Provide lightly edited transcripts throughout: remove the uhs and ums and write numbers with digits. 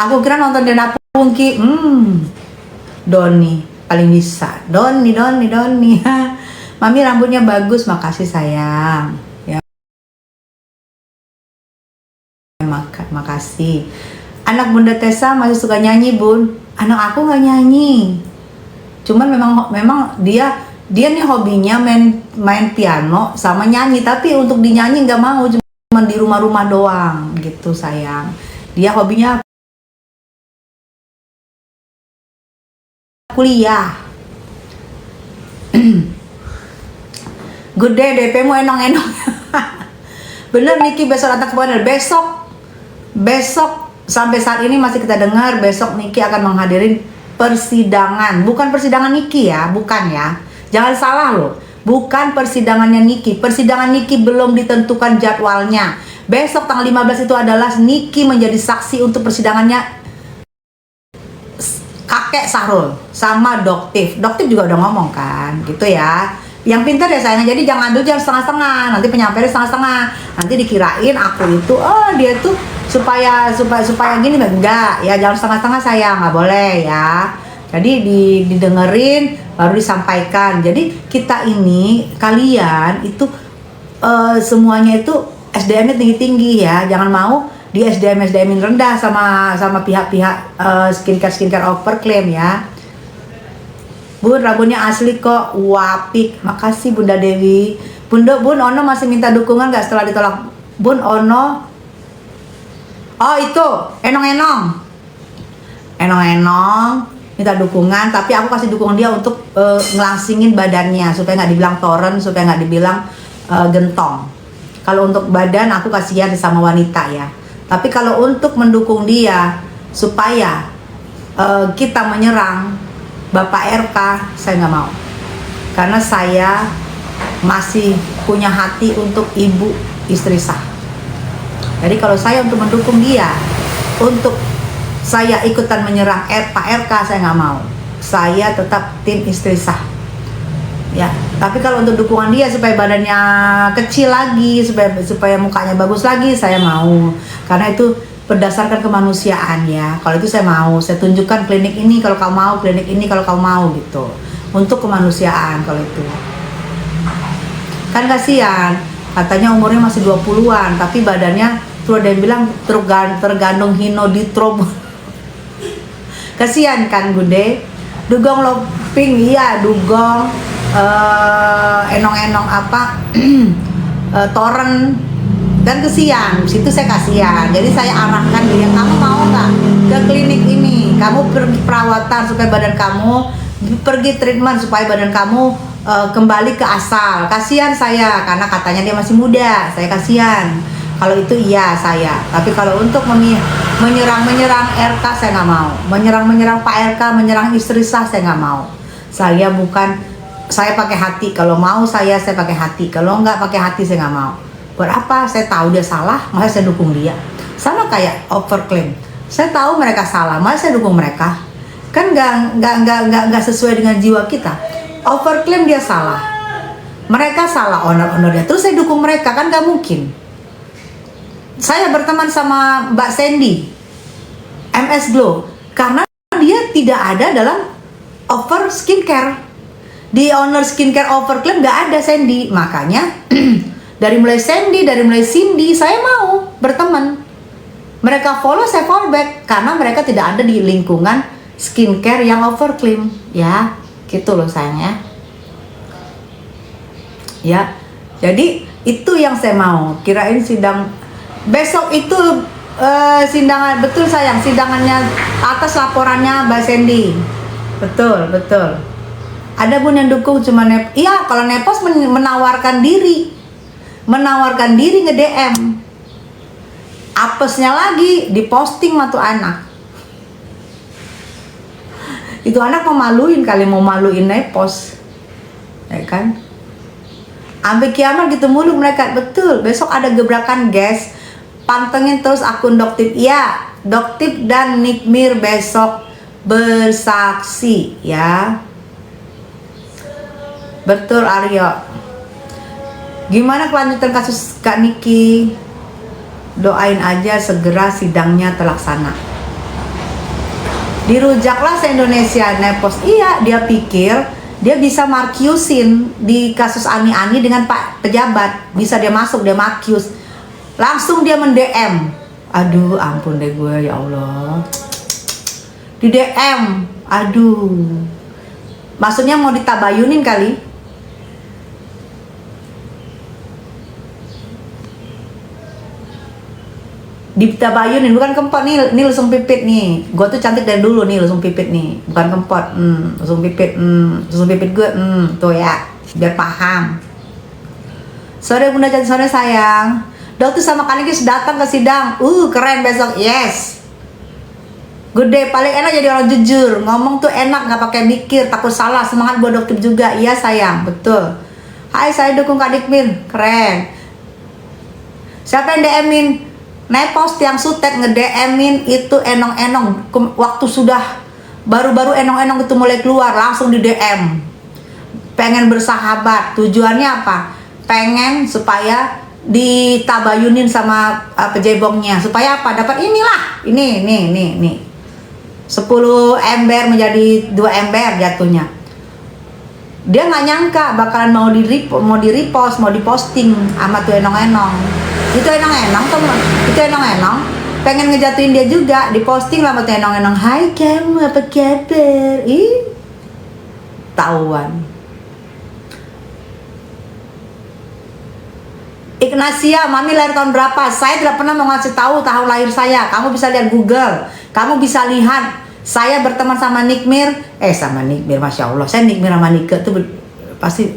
Aku kira nonton Dena Pungki. Doni paling bisa. Doni. Mami rambutnya bagus, makasih sayang. Ya, makasih. Anak Bunda Tessa masih suka nyanyi, Bun. Anak aku nggak nyanyi. Cuman memang dia nih hobinya main piano sama nyanyi, tapi untuk dinyanyi nggak mau, cuma di rumah-rumah doang gitu sayang. Dia hobinya kuliah. Good day, DP mu enong-enong. Bener Niki, besok datang ke Bonel. Besok sampai saat ini masih kita dengar besok Niki akan menghadiri persidangan. Bukan persidangan Niki ya, bukan ya. Jangan salah loh. Bukan persidangannya Niki. Persidangan Niki belum ditentukan jadwalnya. Besok tanggal 15 itu adalah Niki menjadi saksi untuk persidangannya kakek Sahrul sama Doktif. Doktif juga udah ngomong kan, gitu ya. Yang pintar ya sayang, jadi jangan ambil jam setengah-setengah, nanti penyampaiannya setengah-setengah, nanti dikirain aku itu dia tuh supaya gini, enggak ya, jangan setengah-setengah sayang, nggak boleh ya. Jadi didengerin baru disampaikan. Jadi kita ini kalian itu semuanya itu SDM-nya tinggi-tinggi ya, jangan mau di SDM rendah sama pihak-pihak skincare overclaim ya. Bun, rambutnya asli kok, wapik. Makasih Bunda Dewi. Bun Ono masih minta dukungan nggak setelah ditolak? Bun Ono, oh itu enong minta dukungan, tapi aku kasih dukungan dia untuk ngelangsingin badannya supaya nggak dibilang toren, supaya nggak dibilang gentong. Kalau untuk badan aku kasihan sama wanita ya. Tapi kalau untuk mendukung dia supaya kita menyerang Bapak RK, saya nggak mau. Karena saya masih punya hati untuk ibu istri sah. Jadi kalau saya untuk mendukung dia, untuk saya ikutan menyerang Pak RK, saya nggak mau. Saya tetap tim istri sah. Ya, tapi kalau untuk dukungan dia supaya badannya kecil lagi, supaya mukanya bagus lagi, saya mau. Karena itu berdasarkan kemanusiaan ya. Kalau itu saya mau, saya tunjukkan klinik ini kalau kamu mau, klinik ini kalau kamu mau gitu. Untuk kemanusiaan kalau itu. Kan kasihan, katanya umurnya masih 20-an, tapi badannya tuh ada yang bilang tergantung hinoditrom. Kasihan kan Bude? Dugong loping, iya dugong, enong-enong apa, toren, dan kesian. Situ saya kasihan, jadi saya arahkan dia, kamu mau nggak ke klinik ini, kamu pergi perawatan supaya badan kamu, pergi treatment supaya badan kamu kembali ke asal. Kasihan saya, karena katanya dia masih muda, saya kasihan. Kalau itu iya saya, tapi kalau untuk menyerang RK saya nggak mau, menyerang Pak RK, menyerang istri saya nggak mau. Saya pakai hati, kalau mau saya pakai hati, kalau nggak pakai hati saya nggak mau. Berapa? Saya tahu dia salah, masa saya dukung dia. Sama kayak overclaim, saya tahu mereka salah, masa saya dukung mereka. Kan nggak sesuai dengan jiwa kita. Overclaim dia salah, mereka salah, honor dia, terus saya dukung mereka, kan nggak mungkin. Saya berteman sama Mbak Sandy MS Glow karena dia tidak ada dalam offer skincare. Di owner skincare overclaim nggak ada Sandy, makanya dari mulai Sandy, dari mulai Cindy, saya mau berteman. Mereka follow, saya follow back karena mereka tidak ada di lingkungan skincare yang overclaim, ya, gitu loh sayangnya. Ya, jadi itu yang saya mau. Kirain sidang besok itu sindangan, betul sayang, sindangannya atas laporannya Mbak Sandy. Betul. Ada Bun yang dukung cuma iya, kalau nepos menawarkan diri nge-DM. Apesnya lagi diposting sama tuh anak. Itu anak mau maluin nepos. Ya kan? Sampai kiamat gitu mulu mereka. Betul, besok ada gebrakan guys. Pantengin terus akun Doktif. Ya, Doktif dan Nikmir besok bersaksi ya. Betul Aryo. Gimana kelanjutan kasus Kak Niki? Doain aja segera sidangnya terlaksana. Dirujaklah se-Indonesia Nepos. Iya, dia pikir dia bisa markiusin di kasus Ani dengan Pak pejabat. Bisa dia masuk, dia markius. Langsung dia men-DM. Aduh, ampun deh gue, ya Allah. Di DM. Aduh. Maksudnya mau ditabayunin kali. Ditabayunin, bukan kempot nih, ini lesung pipit nih. Gue tuh cantik dari dulu nih, lesung pipit nih, bukan kempot. Lesung pipit gue, tuh ya, biar paham. Sore bunda, cantik sore sayang. Dokter sama Kanikis datang ke sidang. Keren besok, yes. Gede, paling enak jadi orang jujur. Ngomong tuh enak, nggak pakai mikir, takut salah. Semangat buat dokter juga, iya sayang, betul. Hai, saya dukung Kak Dikmin, keren. Siapa yang DM-in? Nepos yang sutek nge-DM-in itu enong-enong. Waktu sudah baru-baru enong-enong itu mulai keluar, langsung di DM. Pengen bersahabat. Tujuannya apa? Pengen supaya ditabayunin sama pejebongnya. Supaya apa? Dapat inilah. Ini. 10 ember menjadi 2 ember jatuhnya. Dia nggak nyangka bakalan mau di-repost, mau diposting sama tuh enong-enong. Itu enong-enong pengen ngejatuhin dia juga, diposting lah sama tuh enong-enong. Hai kamu, apa kabar? Tahuan. Ignacia, mami lahir tahun berapa? Saya tidak pernah mau ngasih tahu tahun lahir saya. Kamu bisa lihat Google. Kamu bisa lihat saya berteman sama Nikmir. Sama Nikmir, Masya Allah. Saya Nikmir sama Nike tuh pasti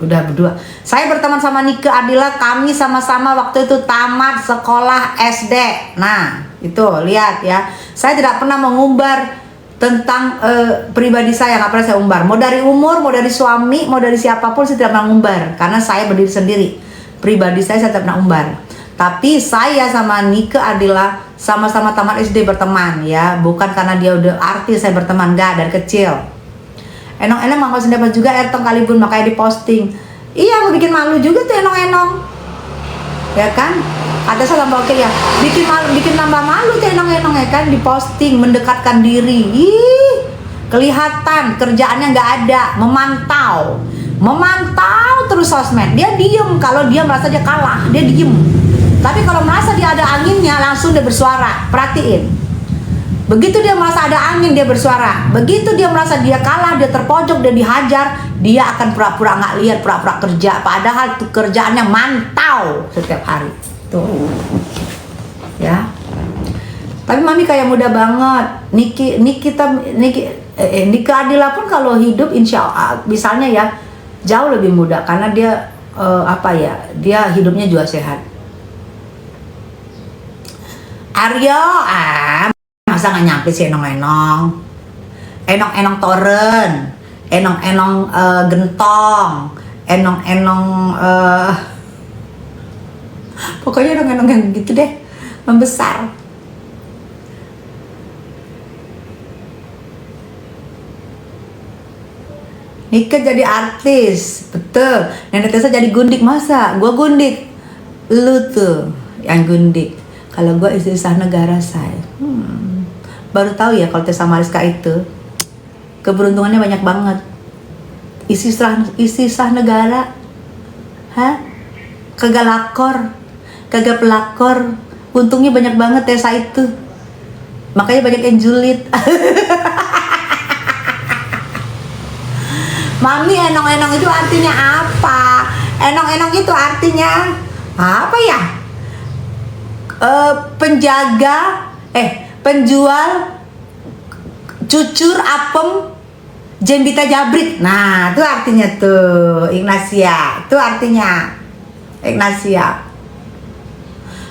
udah berdua. Saya berteman sama Nike Adila. Kami sama-sama waktu itu tamat sekolah SD. Nah, itu lihat ya. Saya tidak pernah mengumbar tentang pribadi saya. Nggak pernah saya umbar. Mau dari umur, mau dari suami, mau dari siapapun saya tidak pernah umbar. Karena saya berdiri sendiri. Pribadi saya tidak pernah umbar. Tapi saya sama Nike Adila sama-sama tamat SD berteman ya. Bukan karena dia udah artis saya berteman, enggak, dari kecil. Enong-enong mangkal sendapat juga Ertong Kalibun, makanya diposting. Iya, mau bikin malu juga tuh enong-enong. Ya kan? Kata saya tambah oke ya. Bikin nambah malu tuh enong-enong ya kan, diposting, mendekatkan diri. Kelihatan kerjaannya nggak ada, memantau terus sosmed. Dia diem kalau dia merasa dia kalah, dia diem. Tapi kalau merasa dia ada anginnya, langsung dia bersuara. Perhatiin. Begitu dia merasa ada angin, dia bersuara. Begitu dia merasa dia kalah, dia terpojok, dia dihajar, dia akan pura-pura nggak lihat, pura-pura kerja. Padahal tuh kerjaannya mantau setiap hari. Tuh, ya. Tapi mami kayak muda banget. Nike Adila pun kalau hidup, insya Allah, misalnya ya, jauh lebih muda karena dia dia hidupnya juga sehat. Aryo, masa nggak nyampe sih enong-enong toren, enong-enong gentong, enong-enong pokoknya enong-enong yang gitu deh, membesar. Nike jadi artis, betul. Nenek Tessa jadi gundik, masa? Gua gundik, lu tuh yang gundik. Kalau gue istri sah negara saya, baru tahu ya kalau Tessa Mariska itu keberuntungannya banyak banget. Istri sah negara, kagak lakor, kagak pelakor, untungnya banyak banget Tessa itu, makanya banyak yang julid. Mami, enong-enong itu artinya apa? Enong-enong itu artinya apa ya? Penjual cucur apem jembita jabrik. Nah, itu artinya tuh Ignacia. Itu artinya Ignacia.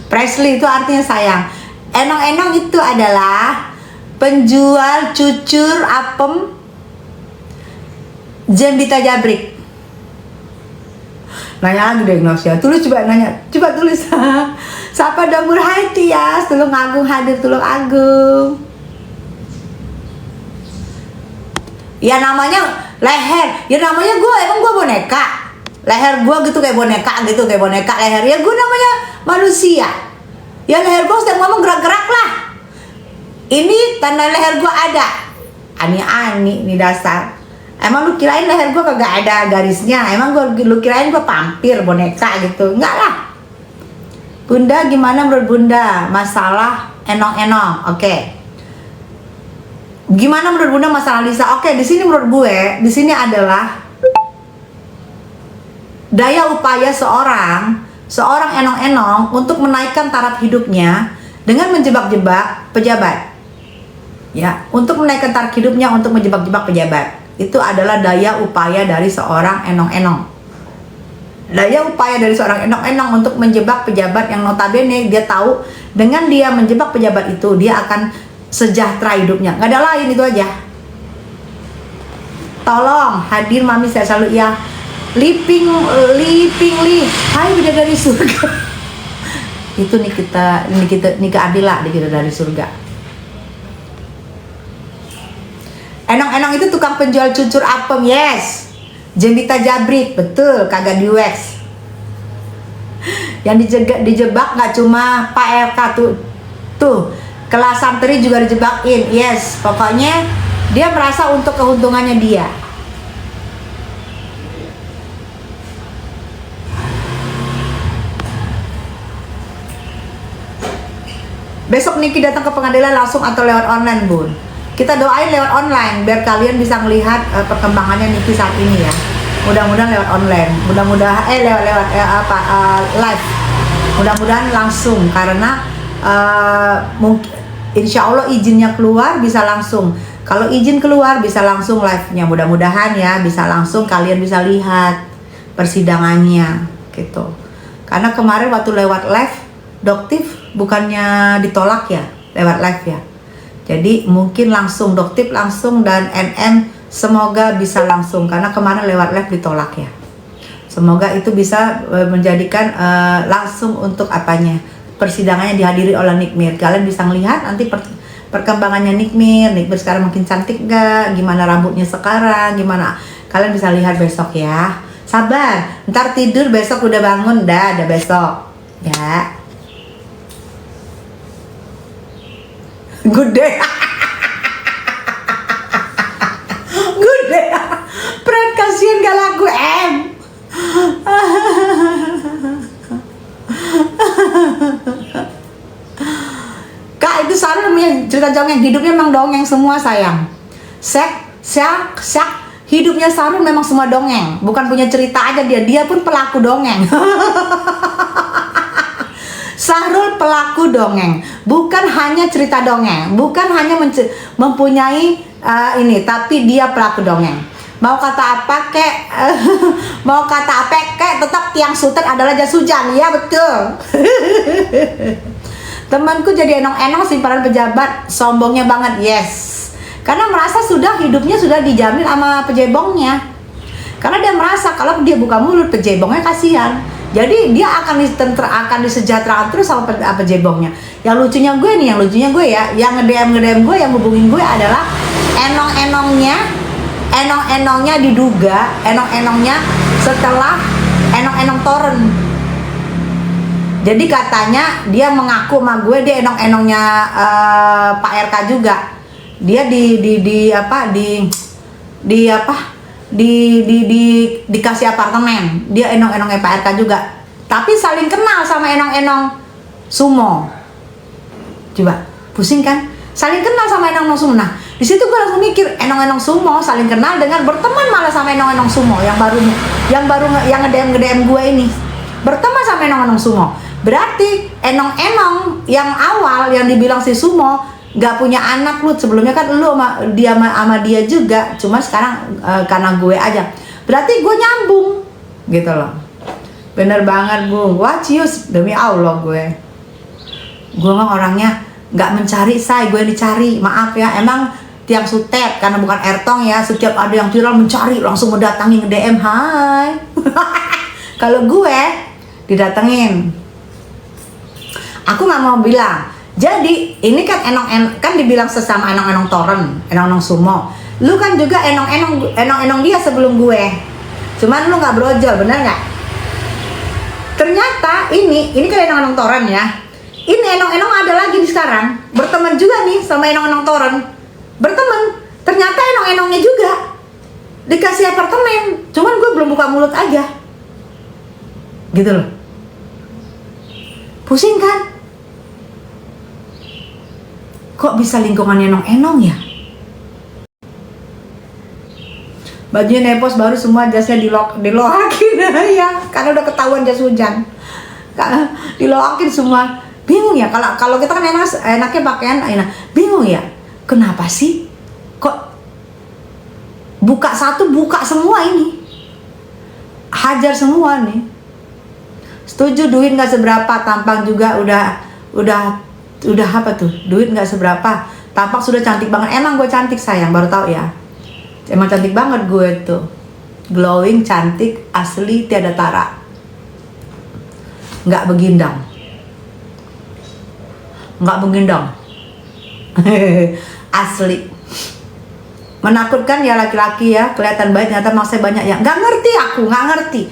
Presley itu artinya sayang. Enong-enong itu adalah penjual cucur apem jembita jabrik. Nanya lagi deh Ignacia, tulis coba nanya, coba tulis. Siapa Damur Hai Tias, Tulung Agung hadir, Tulung Agung. Ya namanya leher, ya namanya gue, emang gue boneka. Leher gue gitu kayak boneka leher. Ya gue namanya manusia. Ya leher gue setiap ngomong gerak-gerak lah. Ini tanda leher gua ada. Ani-ani nih dasar. Emang lu kirain leher gua kagak ada garisnya? Emang lu kirain gua pampir boneka gitu? Enggak lah. Bunda, gimana menurut Bunda masalah enong-enong? Oke. Gimana menurut Bunda masalah Lisa? Oke, di sini menurut gue, di sini adalah daya upaya seorang enong-enong untuk menaikkan taraf hidupnya dengan menjebak-jebak pejabat. Ya, untuk menaikkan taraf hidupnya untuk menjebak-jebak pejabat. Itu adalah daya upaya dari seorang enong-enong. Daya upaya dari seorang enong-enong untuk menjebak pejabat yang notabene dia tahu dengan dia menjebak pejabat itu dia akan sejahtera hidupnya. Nggak ada lain, itu aja. Tolong hadir Mami, saya selalu iya. Liping li, hai bidadari surga. Itu nih keadilan kita dari surga. Enong-enong itu tukang penjual cucur apem, yes. Jembita jabrik, betul, kagak di wax. Yang dijebak nggak cuma Pak RK tuh kelas santri juga dijebakin, yes. Pokoknya dia merasa untuk keuntungannya dia. Besok Niki datang ke pengadilan langsung atau lewat online, Bun? Kita doain lewat online biar kalian bisa melihat perkembangannya Niki saat ini ya. Mudah-mudahan lewat online, mudah-mudahan lewat live. Mudah-mudahan langsung karena mungkin insya Allah izinnya keluar bisa langsung. Kalau izin keluar bisa langsung live-nya. Mudah-mudahan ya bisa langsung kalian bisa lihat persidangannya gitu. Karena kemarin waktu lewat live Doktif bukannya ditolak ya lewat live ya. Jadi mungkin langsung Doktif langsung dan NM semoga bisa langsung karena kemarin lewat live ditolak ya. Semoga itu bisa menjadikan langsung untuk apanya persidangannya dihadiri oleh Nikmir. Kalian bisa melihat nanti perkembangannya Nikmir sekarang makin cantik gak, gimana rambutnya sekarang, gimana kalian bisa lihat besok ya. Sabar, ntar tidur besok udah bangun dah besok ya. Good day. Good day. Pret kasihan gak lagu M. Kak, itu Sarul cerita dongeng, hidupnya memang dongeng semua sayang. Hidupnya Sarul memang semua dongeng, bukan punya cerita aja dia pun pelaku dongeng. Sahrul pelaku dongeng, bukan hanya cerita dongeng, bukan hanya mempunyai ini, tapi dia pelaku dongeng. Mau kata apa kek, mau kata apa kek, tetap tiang sutet adalah jas hujan, ya betul. Temanku jadi enong-enong simpanan pejabat, sombongnya banget, yes. Karena merasa sudah hidupnya sudah dijamin sama pejebongnya. Karena dia merasa kalau dia buka mulut pejebongnya kasihan. Jadi dia akan disejahterakan terus sama pejebongnya. Yang lucunya gue ya, yang nge-DM gue, yang hubungin gue adalah enong-enongnya diduga, enong-enongnya setelah enong-enong toren. Jadi katanya dia mengaku sama gue dia enong-enongnya Pak RK juga. Dia dikasih apartemen. Dia enong-enongnya Pak RK juga. Tapi saling kenal sama enong-enong Sumo. Coba, pusing kan? Saling kenal sama enong-enong Sumo. Nah, di situ gue langsung mikir, enong-enong Sumo saling kenal dengan berteman malah sama enong-enong Sumo yang nge-DM gue ini. Berteman sama enong-enong Sumo. Berarti enong-enong yang awal yang dibilang si Sumo gak punya anak lu, sebelumnya kan lu sama dia juga, cuma sekarang karena gue aja. Berarti gue nyambung gitu loh. Bener banget Bung. Wah cius, demi Allah gue mah orangnya gak mencari gue dicari. Maaf ya, emang tiang sutet karena bukan ertong ya. Setiap ada yang viral mencari langsung mendatangi nge-DM hai. Kalau gue didatengin, aku nggak mau bilang. Jadi ini kan kan dibilang sesama enong-enong toren, enong-enong Sumo. Lu kan juga enong-enong dia sebelum gue. Cuman lu nggak brojol, bener nggak? Ternyata ini kan enong-enong toren ya. ini enong-enong ada lagi di sekarang, berteman juga nih sama enong-enong toren, berteman. Ternyata enong-enongnya juga dikasih apartemen, cuman gue belum buka mulut aja, gitu loh. Pusing kan? Kok bisa lingkungan enong-enong ya? Bajunya Nepos baru semua, jasnya diloakin ya, karena udah ketahuan jas hujan. Diloakin semua. Bingung ya, kalau kita kan enaknya pakaian enak. Bingung ya, kenapa sih kok buka satu buka semua ini, hajar semua nih. Setuju, duit nggak seberapa, tampang juga udah apa tuh, duit nggak seberapa, tampak sudah cantik banget. Emang gue cantik sayang, baru tahu ya. Emang cantik banget gue tuh, glowing, cantik, asli, tiada tara, nggak begindang, asli. Menakutkan ya laki-laki ya, kelihatan baik ternyata maksudnya banyak yang nggak ngerti. Aku nggak ngerti.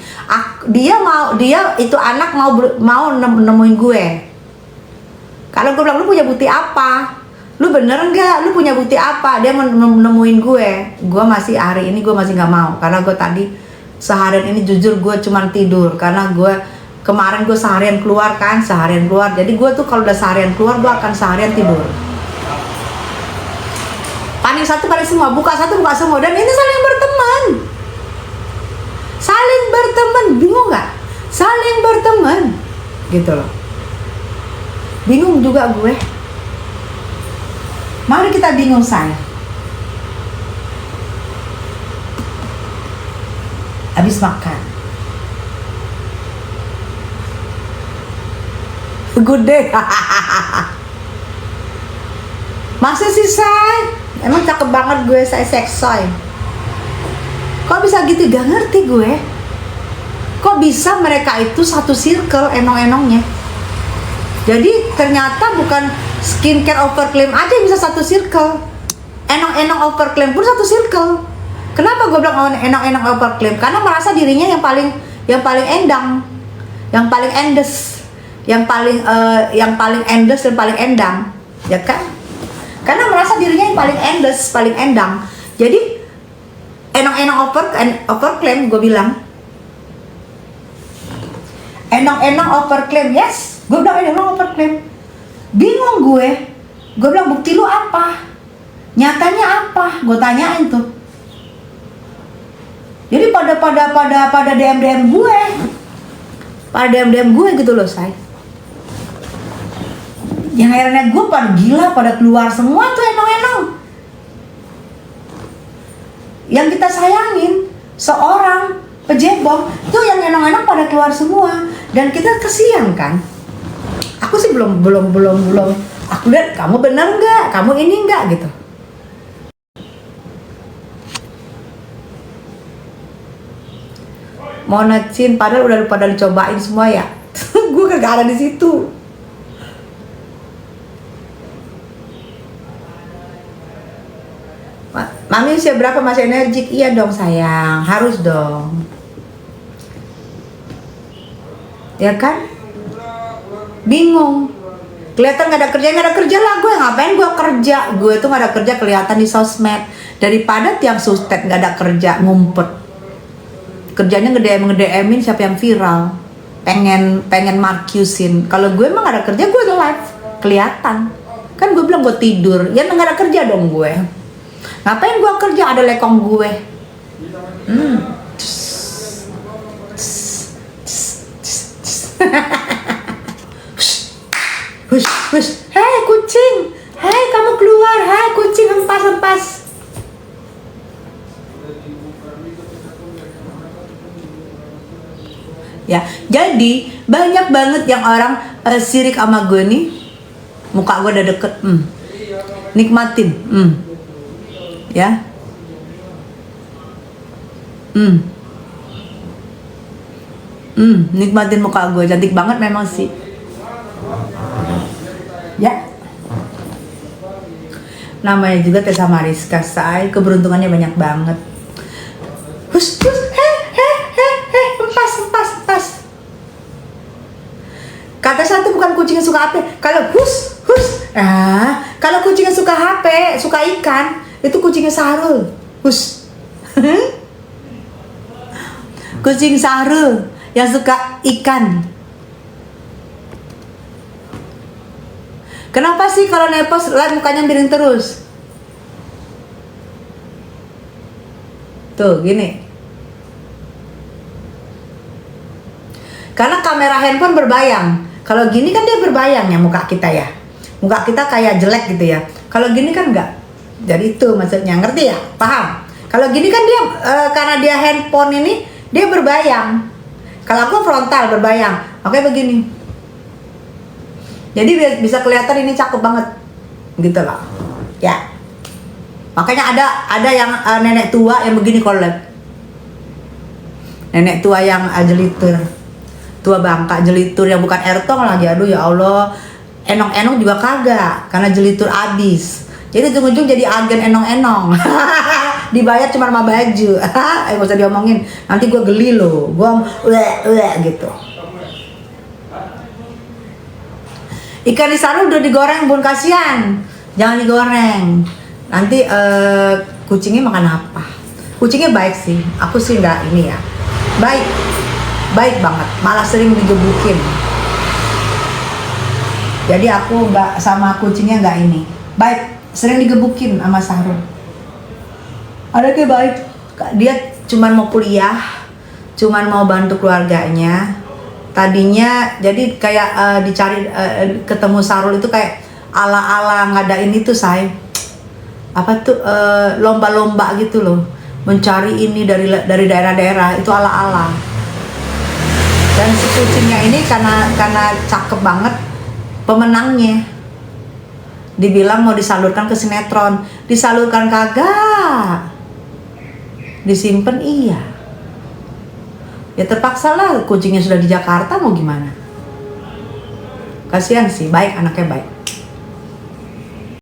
Dia itu anak mau nemuin gue. Kalau gue bilang, lu punya bukti apa? Lu bener nggak? Lu punya bukti apa? Dia nemuin gue. Gue masih hari ini gue masih nggak mau, karena gue tadi seharian ini jujur gue cuman tidur, karena gue kemarin gue seharian keluar. Jadi gue tuh kalau udah seharian keluar gue akan seharian tidur. Panik satu panik semua, buka satu buka semua, dan ini saling berteman, bingung nggak? Saling berteman, gitu loh. Bingung juga gue. Mari kita bingung saya. Habis makan, good day. Masa sih say? Emang cakep banget gue, saya seksoy. Kok bisa gitu? Gak ngerti gue. Kok bisa mereka itu satu circle enong-enongnya? Jadi ternyata bukan skincare overclaim aja yang bisa satu circle. Enong-enong overclaim pun satu circle. Kenapa gue bilang enong-enong overclaim? Karena merasa dirinya yang paling endang, yang paling endes, yang paling endes dan paling endang, ya kan? Karena merasa dirinya yang paling endes, paling endang. Jadi enong-enong overclaim, gue bilang enong-enong overclaim, yes, gue bilang enong overclaim. Bingung gue bilang bukti lu apa? Nyatanya apa? Gue tanyain tuh. Jadi pada DM gue, gitu loh say. Yang akhirnya gue pada gila, pada keluar semua tuh enong-enong. Yang kita sayangin, seorang pejebong, tuh yang enong-enong pada keluar semua. Dan kita kesian kan. Aku sih belum. Aku lihat kamu bener nggak, kamu ini nggak gitu. Mau necin, padahal udah pada dicobain semua ya. Gue kagak ada di situ. Mami usia berapa masih energik? Iya dong sayang, harus dong. Ya kan? Bingung. Kelihatan nggak ada kerja lah gue. Ngapain gue kerja? Gue tuh nggak ada kerja, kelihatan di sosmed. Daripada tiap sustet nggak ada kerja, ngumpet. Kerjanya nge-DM-in siapa yang viral. Pengen markusin. Kalau gue emang nggak ada kerja, gue live. Kelihatan. Kan gue bilang gue tidur. Ya nggak ada kerja dong gue. Ngapain gue kerja, ada lekong gue. Hush. Hei kucing, hei kamu keluar, hei kucing, hempas. Ya, jadi banyak banget yang orang sirik sama gue nih. Muka gue udah deket, nikmatin, ya, nikmatin muka gue, cantik banget memang sih, ya. Namanya juga Tessa Mariska, say, keberuntungannya banyak banget. Hush, empas. Kata satu bukan kucing yang suka apa. Kalau Kalau kucingnya suka HP, suka ikan, itu kucingnya Sahrul. Hus. Kucing Sahrul yang suka ikan. Kenapa sih kalau nepos lihat mukanya miring terus? Tuh, gini. Karena kamera handphone berbayang. Kalau gini kan dia berbayang ya muka kita ya. Muka kita kayak jelek gitu ya. Kalau gini kan enggak. Jadi itu maksudnya, ngerti ya? Paham? Kalau gini kan dia karena dia handphone ini dia berbayang. Kalau aku frontal berbayang, oke begini. Jadi bisa kelihatan ini cakep banget, gitu loh. Ya. Makanya ada yang nenek tua yang begini collab. Nenek tua yang jelitur, tua bangka jelitur yang bukan ertong lagi. Aduh ya Allah. Enong-enong juga kagak, karena jelitur abis. Jadi ujung-ujung jadi agen enong-enong. Dibayar cuma sama baju. Gak usah diomongin, nanti gue geli loh. Gue gitu. Ikan di sana udah digoreng bun, kasihan. Jangan digoreng. Nanti kucingnya makan apa? Kucingnya baik sih. Aku sih nggak ini ya. Baik banget. Malah sering digebukin. Jadi aku nggak sama kucingnya nggak ini. Baik, sering digebukin sama Sahrul. Ada kayak baik. Dia cuman mau kuliah, cuman mau bantu keluarganya. Tadinya jadi kayak dicari ketemu Sahrul itu kayak ala-ala ngadain itu apa tuh lomba-lomba gitu loh. Mencari ini dari daerah-daerah itu ala-ala. Dan si kucingnya ini karena cakep banget. Pemenangnya dibilang mau disalurkan ke sinetron, disalurkan kagak, disimpan iya. Ya terpaksa lah, kucingnya sudah di Jakarta, mau gimana? Kasihan sih, baik, anaknya baik.